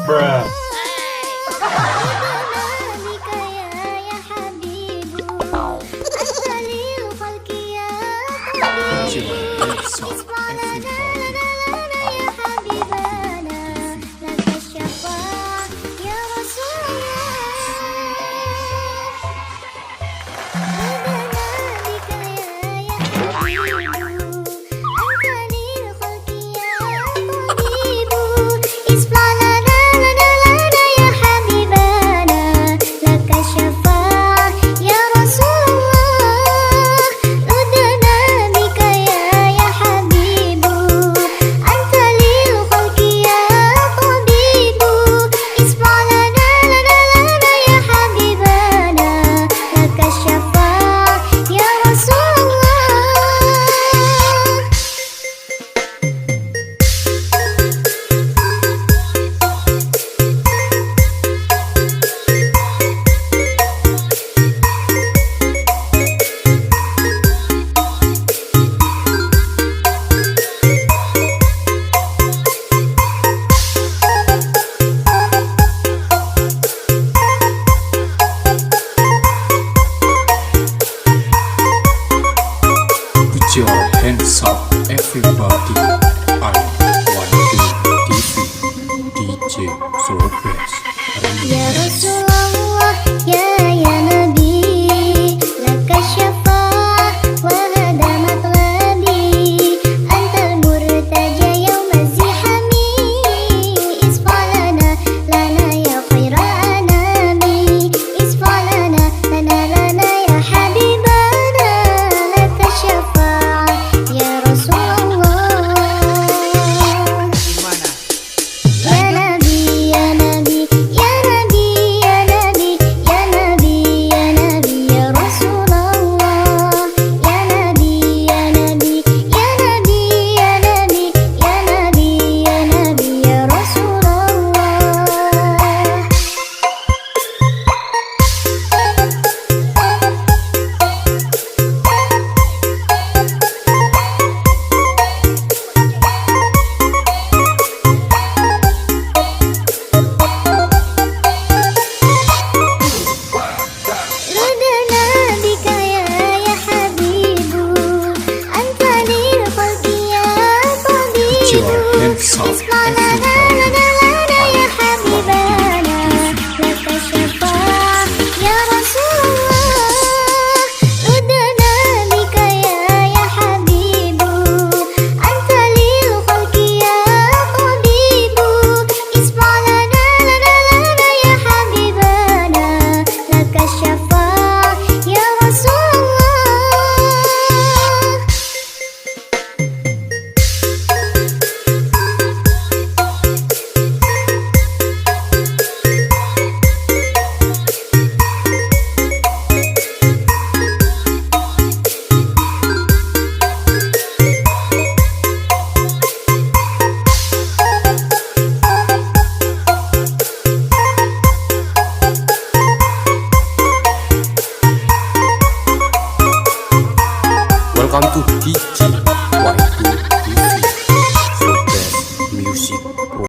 Bruh. Put your hands up, everybody. I want to TV DJ Sobres Ya Rasulullah, ya Nabi, laka syafa'ah wa hada matlabi, antal murtaja yawma zihami, isfalana lana ya khairal anami, isfalana lana ya habibana, laka syafa'ah ya Rasulullah. Ya Nabi, ya Nabi, ya Nabi, ya Nabi, ya Nabi, ya Nabi, ya Rasulullah. Ya Nabi, ya Nabi, ya Nabi, ya Nabi, ya Nabi, ya Nabi, ya Rasulullah. Ridana bika ya habibu, anta lil khalqi ya tabibu. Put your hands up, everybody. Ya habibana, laka syafa'ah ya Rasulullah. Ridana bika ya habibu, anta lil khalqi ya tabibu. Isfa'lana ya habibana, laka syafa'ah ya Rasulullah. Welcome to DJ